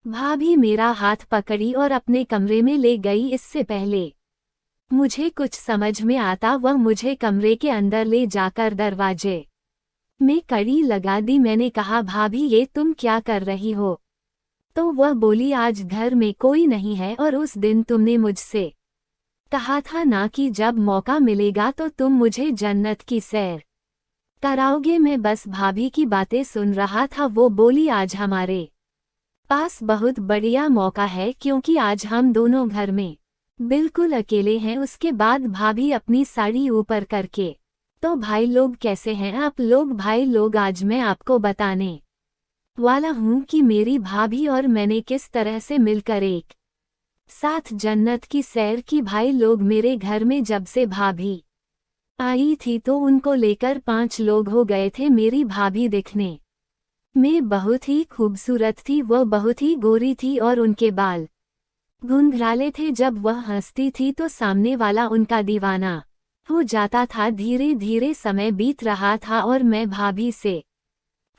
भाभी मेरा हाथ पकड़ी और अपने कमरे में ले गई। इससे पहले मुझे कुछ समझ में आता वह मुझे कमरे के अंदर ले जाकर दरवाजे में कड़ी लगा दी। मैंने कहा भाभी ये तुम क्या कर रही हो? तो वह बोली आज घर में कोई नहीं है और उस दिन तुमने मुझसे कहा था ना कि जब मौका मिलेगा तो तुम मुझे जन्नत की सैर कराओगे। मैं बस भाभी की बातें सुन रहा था। वो बोली आज हमारे पास बहुत बढ़िया मौका है क्योंकि आज हम दोनों घर में बिल्कुल अकेले हैं। उसके बाद भाभी अपनी साड़ी ऊपर करके, तो भाई लोग कैसे हैं आप लोग? भाई लोग आज मैं आपको बताने वाला हूँ कि मेरी भाभी और मैंने किस तरह से मिलकर एक साथ जन्नत की सैर की। भाई लोग मेरे घर में जब से भाभी आई थी तो उनको लेकर 5 लोग हो गए थे। मेरी भाभी दिखने में बहुत ही खूबसूरत थी। वह बहुत ही गोरी थी और उनके बाल घुंघराले थे। जब वह हंसती थी तो सामने वाला उनका दीवाना हो जाता था। धीरे धीरे समय बीत रहा था और मैं भाभी से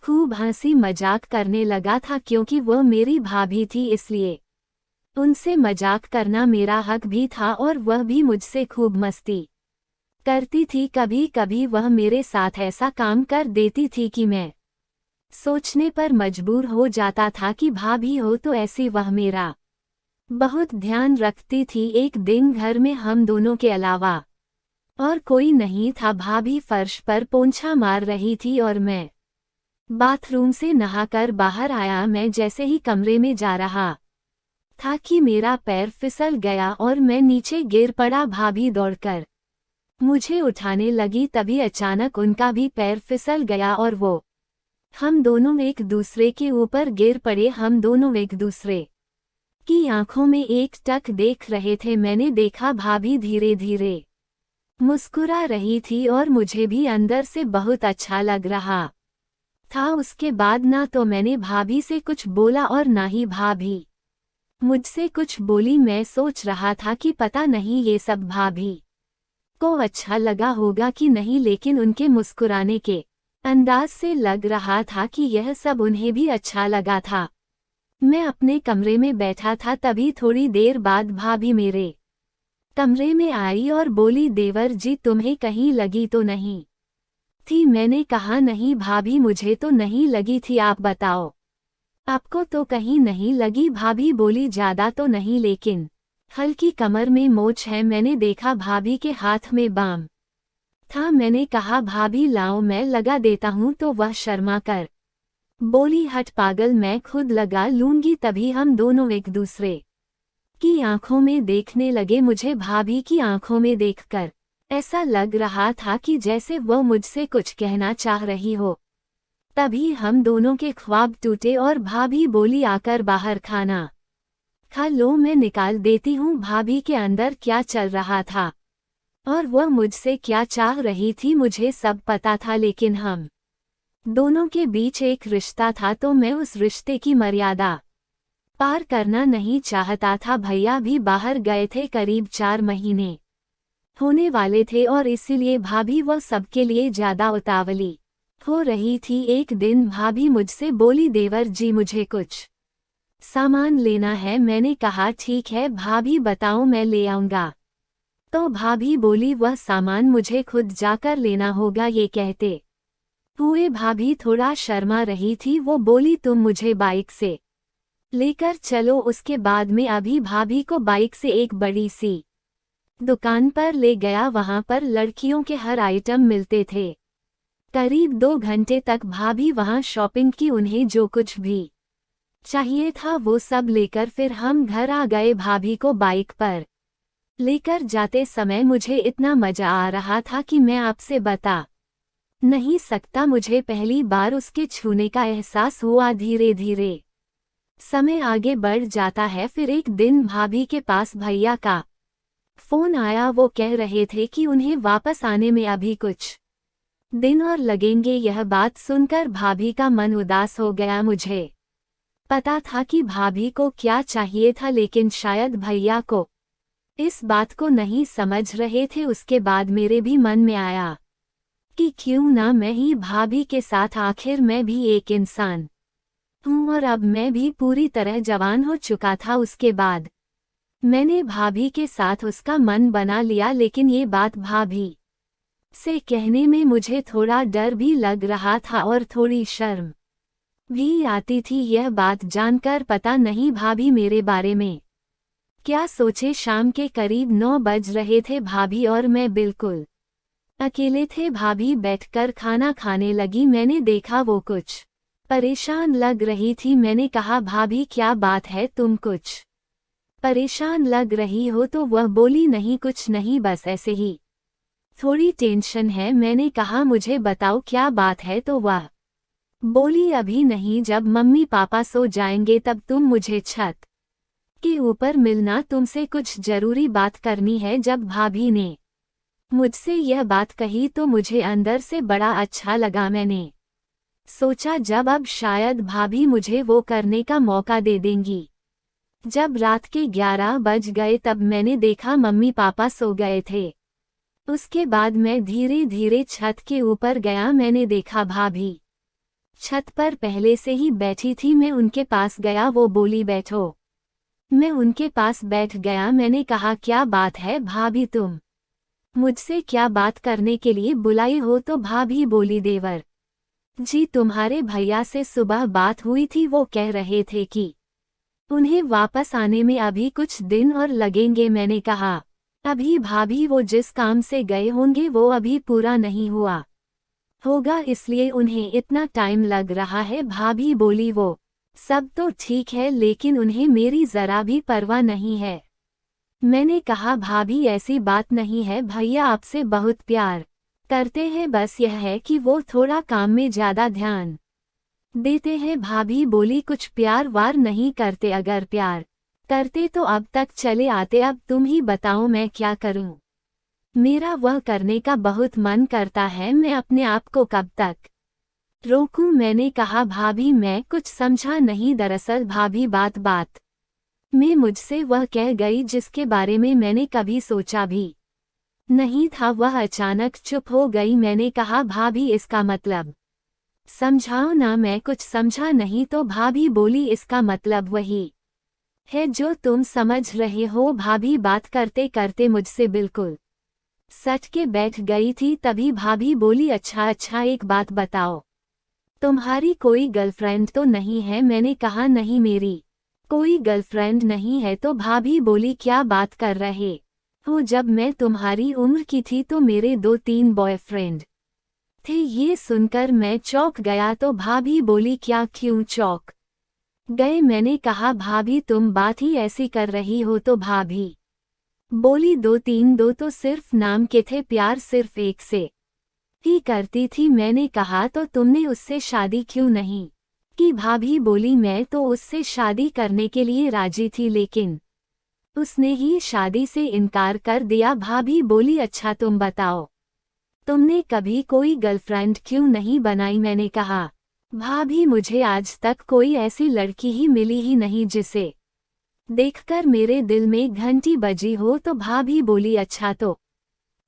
खूब हंसी मजाक करने लगा था क्योंकि वह मेरी भाभी थी, इसलिए उनसे मजाक करना मेरा हक भी था और वह भी मुझसे खूब मस्ती करती थी। कभी कभी वह मेरे साथ ऐसा काम कर देती थी कि मैं सोचने पर मजबूर हो जाता था कि भाभी हो तो ऐसी वह मेरा बहुत ध्यान रखती थी। एक दिन घर में हम दोनों के अलावा और कोई नहीं था। भाभी फर्श पर पोंछा मार रही थी और मैं बाथरूम से नहाकर बाहर आया। मैं जैसे ही कमरे में जा रहा था कि मेरा पैर फिसल गया और मैं नीचे गिर पड़ा। भाभी दौड़कर मुझे उठाने लगी, तभी अचानक उनका भी पैर फिसल गया और हम दोनों एक दूसरे के ऊपर गिर पड़े। हम दोनों एक दूसरे की आंखों में एक टक देख रहे थे। मैंने देखा भाभी धीरे धीरे मुस्कुरा रही थी और मुझे भी अंदर से बहुत अच्छा लग रहा था। उसके बाद ना तो मैंने भाभी से कुछ बोला और ना ही भाभी मुझसे कुछ बोली। मैं सोच रहा था कि पता नहीं ये सब भाभी को अच्छा लगा होगा कि नहीं, लेकिन उनके मुस्कुराने के अंदाज से लग रहा था कि यह सब उन्हें भी अच्छा लगा था। मैं अपने कमरे में बैठा था, तभी थोड़ी देर बाद भाभी मेरे कमरे में आई और बोली देवर जी तुम्हें कहीं लगी तो नहीं थी? मैंने कहा नहीं भाभी मुझे तो नहीं लगी थी, आप बताओ आपको तो कहीं नहीं लगी? भाभी बोली ज्यादा तो नहीं लेकिन हल्की कमर में मोच है। मैंने देखा भाभी के हाथ में बाम था। मैंने कहा भाभी लाओ मैं लगा देता हूँ, तो वह शर्मा कर बोली हट पागल मैं खुद लगा लूंगी। तभी हम दोनों एक दूसरे की आंखों में देखने लगे। मुझे भाभी की आंखों में देखकर ऐसा लग रहा था कि जैसे वह मुझसे कुछ कहना चाह रही हो। तभी हम दोनों के ख्वाब टूटे और भाभी बोली आकर बाहर खाना खा लो, मैं निकाल देती हूँ। भाभी के अंदर क्या चल रहा था और वह मुझसे क्या चाह रही थी मुझे सब पता था, लेकिन हम दोनों के बीच एक रिश्ता था तो मैं उस रिश्ते की मर्यादा पार करना नहीं चाहता था। भैया भी बाहर गए थे, करीब 4 महीने होने वाले थे और इसीलिए भाभी वह सबके लिए ज्यादा उतावली हो रही थी। एक दिन भाभी मुझसे बोली देवर जी मुझे कुछ सामान लेना है। मैंने कहा ठीक है भाभी बताओ मैं ले आऊंगा। तो भाभी बोली वह सामान मुझे खुद जाकर लेना होगा। ये कहते हुए भाभी थोड़ा शर्मा रही थी। वो बोली तुम मुझे बाइक से लेकर चलो। उसके बाद में अभी भाभी को बाइक से एक बड़ी सी दुकान पर ले गया। वहां पर लड़कियों के हर आइटम मिलते थे। करीब 2 घंटे तक भाभी वहां शॉपिंग की। उन्हें जो कुछ भी चाहिए था वो सब लेकर फिर हम घर आ गए। भाभी को बाइक पर लेकर जाते समय मुझे इतना मजा आ रहा था कि मैं आपसे बता नहीं सकता। मुझे पहली बार उसके छूने का एहसास हुआ। धीरे धीरे समय आगे बढ़ जाता है। फिर एक दिन भाभी के पास भैया का फोन आया। वो कह रहे थे कि उन्हें वापस आने में अभी कुछ दिन और लगेंगे। यह बात सुनकर भाभी का मन उदास हो गया। मुझे पता था कि भाभी को क्या चाहिए था, लेकिन शायद भैया को इस बात को नहीं समझ रहे थे। उसके बाद मेरे भी मन में आया कि क्यों ना मैं ही भाभी के साथ, आखिर मैं भी एक इंसान हूँ और अब मैं भी पूरी तरह जवान हो चुका था। उसके बाद मैंने भाभी के साथ उसका मन बना लिया, लेकिन ये बात भाभी से कहने में मुझे थोड़ा डर भी लग रहा था और थोड़ी शर्म भी आती थी। यह बात जानकर पता नहीं भाभी मेरे बारे में क्या सोचे। शाम के करीब 9 बज रहे थे। भाभी और मैं बिल्कुल अकेले थे। भाभी बैठकर खाना खाने लगी। मैंने देखा वो कुछ परेशान लग रही थी। मैंने कहा, भाभी क्या बात है, तुम कुछ परेशान लग रही हो? तो वह बोली, नहीं कुछ नहीं, बस ऐसे ही थोड़ी टेंशन है। मैंने कहा, मुझे बताओ क्या बात है? तो वह बोली, अभी नहीं, जब मम्मी पापा सो जाएंगे तब तुम मुझे छत के ऊपर मिलना, तुमसे कुछ जरूरी बात करनी है। जब भाभी ने मुझसे यह बात कही तो मुझे अंदर से बड़ा अच्छा लगा। मैंने सोचा जब अब शायद भाभी मुझे वो करने का मौका दे देंगी। जब रात के 11 बज गए तब मैंने देखा मम्मी पापा सो गए थे। उसके बाद मैं धीरे धीरे छत के ऊपर गया। मैंने देखा भाभी छत पर पहले से ही बैठी थी। मैं उनके पास गया। वो बोली, बैठो। मैं उनके पास बैठ गया। मैंने कहा, क्या बात है भाभी, तुम मुझसे क्या बात करने के लिए बुलाई हो? तो भाभी बोली, देवर जी तुम्हारे भैया से सुबह बात हुई थी। वो कह रहे थे कि उन्हें वापस आने में अभी कुछ दिन और लगेंगे। मैंने कहा, अभी भाभी वो जिस काम से गए होंगे वो अभी पूरा नहीं हुआ होगा, इसलिए उन्हें इतना टाइम लग रहा है। भाभी बोली, वो सब तो ठीक है, लेकिन उन्हें मेरी जरा भी परवाह नहीं है। मैंने कहा, भाभी ऐसी बात नहीं है, भैया आपसे बहुत प्यार करते हैं, बस यह है कि वो थोड़ा काम में ज्यादा ध्यान देते हैं। भाभी बोली, कुछ प्यार वार नहीं करते, अगर प्यार करते तो अब तक चले आते। अब तुम ही बताओ मैं क्या करूं? मेरा वह करने का बहुत मन करता है, मैं अपने आप को कब तक रोकूं? मैंने कहा, भाभी मैं कुछ समझा नहीं। दरअसल भाभी बात बात में मुझसे वह कह गई जिसके बारे में मैंने कभी सोचा भी नहीं था। वह अचानक चुप हो गई। मैंने कहा, भाभी इसका मतलब समझाओ ना। मैं कुछ समझा नहीं। तो भाभी बोली, इसका मतलब वही है जो तुम समझ रहे हो। भाभी बात करते करते मुझसे बिल्कुल सच के बैठ गई थी। तभी भाभी बोली, अच्छा अच्छा, एक बात बताओ, तुम्हारी कोई गर्लफ्रेंड तो नहीं है? मैंने कहा, नहीं, मेरी कोई गर्लफ्रेंड नहीं है। तो भाभी बोली, क्या बात कर रहे हो? जब मैं तुम्हारी उम्र की थी तो मेरे 2-3 बॉयफ्रेंड थे। ये सुनकर मैं चौंक गया। तो भाभी बोली, क्या, क्यों चौंक गए? मैंने कहा, भाभी तुम बात ही ऐसी कर रही हो। तो भाभी बोली, 2-3 दो तो सिर्फ नाम के थे, प्यार सिर्फ एक से ही करती थी। मैंने कहा, तो तुमने उससे शादी क्यों नहीं की? भाभी बोली, मैं तो उससे शादी करने के लिए राजी थी, लेकिन उसने ही शादी से इनकार कर दिया। भाभी बोली, अच्छा तुम बताओ, तुमने कभी कोई गर्लफ्रेंड क्यों नहीं बनाई? मैंने कहा, भाभी मुझे आज तक कोई ऐसी लड़की ही मिली ही नहीं जिसे देखकर मेरे दिल में घंटी बजी हो। तो भाभी बोली, अच्छा तो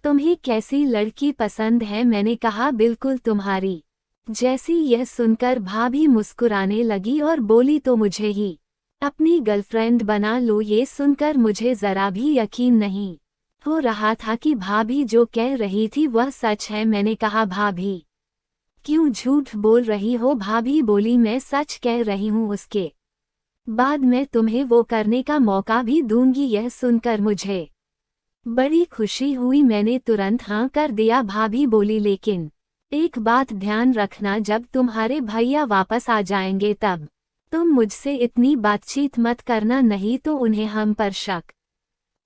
तुम्हें कैसी लड़की पसंद है? मैंने कहा, बिल्कुल तुम्हारी जैसी। यह सुनकर भाभी मुस्कुराने लगी और बोली, तो मुझे ही अपनी गर्लफ्रेंड बना लो। ये सुनकर मुझे जरा भी यकीन नहीं हो रहा था कि भाभी जो कह रही थी वह सच है। मैंने कहा, भाभी क्यों झूठ बोल रही हो? भाभी बोली, मैं सच कह रही हूँ, उसके बाद मैं तुम्हें वो करने का मौका भी दूंगी। यह सुनकर मुझे बड़ी खुशी हुई। मैंने तुरंत हाँ कर दिया। भाभी बोली, लेकिन एक बात ध्यान रखना, जब तुम्हारे भैया वापस आ जाएंगे तब तुम मुझसे इतनी बातचीत मत करना, नहीं तो उन्हें हम पर शक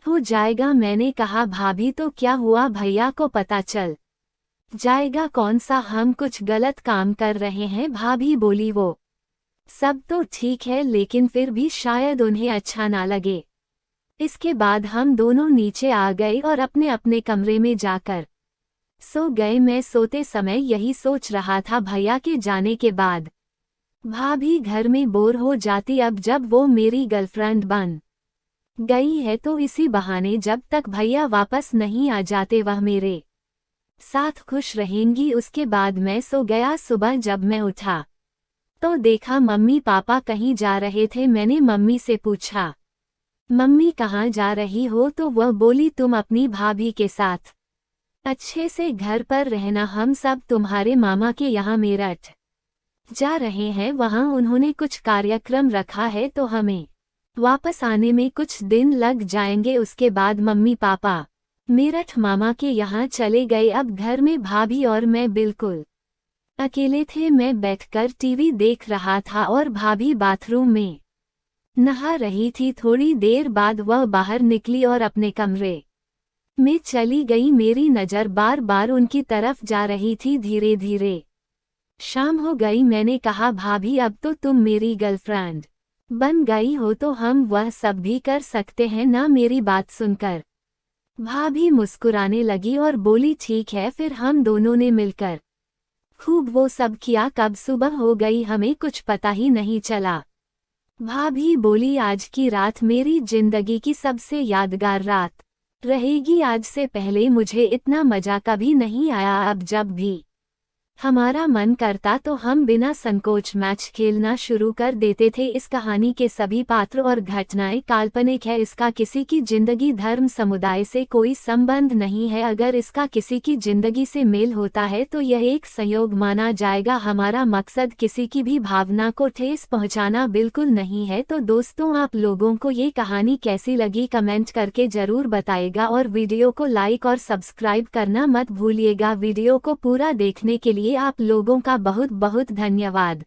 हो जाएगा। मैंने कहा, भाभी तो क्या हुआ, भैया को पता चल जाएगा? कौन सा हम कुछ गलत काम कर रहे हैं? भाभी बोली, वो सब तो ठीक है, लेकिन फिर भी शायद उन्हें अच्छा ना लगे। इसके बाद हम दोनों नीचे आ गए और अपने अपने कमरे में जाकर सो गए। मैं सोते समय यही सोच रहा था, भैया के जाने के बाद भाभी घर में बोर हो जाती। अब जब वो मेरी गर्लफ्रेंड बन गई है तो इसी बहाने जब तक भैया वापस नहीं आ जाते वह मेरे साथ खुश रहेंगी। उसके बाद मैं सो गया। सुबह जब मैं उठा तो देखा मम्मी पापा कहीं जा रहे थे। मैंने मम्मी से पूछा, मम्मी कहाँ जा रही हो? तो वह बोली, तुम अपनी भाभी के साथ अच्छे से घर पर रहना, हम सब तुम्हारे मामा के यहाँ मेरठ जा रहे हैं। वहाँ उन्होंने कुछ कार्यक्रम रखा है तो हमें वापस आने में कुछ दिन लग जाएंगे। उसके बाद मम्मी पापा मेरठ मामा के यहाँ चले गए। अब घर में भाभी और मैं बिल्कुल अकेले थे। मैं बैठकर टीवी देख रहा था और भाभी बाथरूम में नहा रही थी। थोड़ी देर बाद वह बाहर निकली और अपने कमरे में चली गई। मेरी नज़र बार बार उनकी तरफ जा रही थी। धीरे धीरे शाम हो गई। मैंने कहा, भाभी अब तो तुम मेरी गर्लफ्रेंड बन गई हो, तो हम वह सब भी कर सकते हैं ना? मेरी बात सुनकर भाभी मुस्कुराने लगी और बोली, ठीक है। फिर हम दोनों ने मिलकर खूब वो सब किया। कब सुबह हो गई हमें कुछ पता ही नहीं चला। भाभी बोली, आज की रात मेरी जिंदगी की सबसे यादगार रात रहेगी। आज से पहले मुझे इतना मजा कभी नहीं आया। अब जब भी हमारा मन करता तो हम बिना संकोच मैच खेलना शुरू कर देते थे। इस कहानी के सभी पात्र और घटनाएं काल्पनिक है। इसका किसी की जिंदगी धर्म समुदाय से कोई संबंध नहीं है। अगर इसका किसी की जिंदगी से मेल होता है तो यह एक संयोग माना जाएगा। हमारा मकसद किसी की भी भावना को ठेस पहुंचाना बिल्कुल नहीं है। तो दोस्तों, आप लोगों को ये कहानी कैसी लगी कमेंट करके जरूर बताइएगा और वीडियो को लाइक और सब्सक्राइब करना मत भूलिएगा। वीडियो को पूरा देखने के लिए आप लोगों का बहुत बहुत धन्यवाद।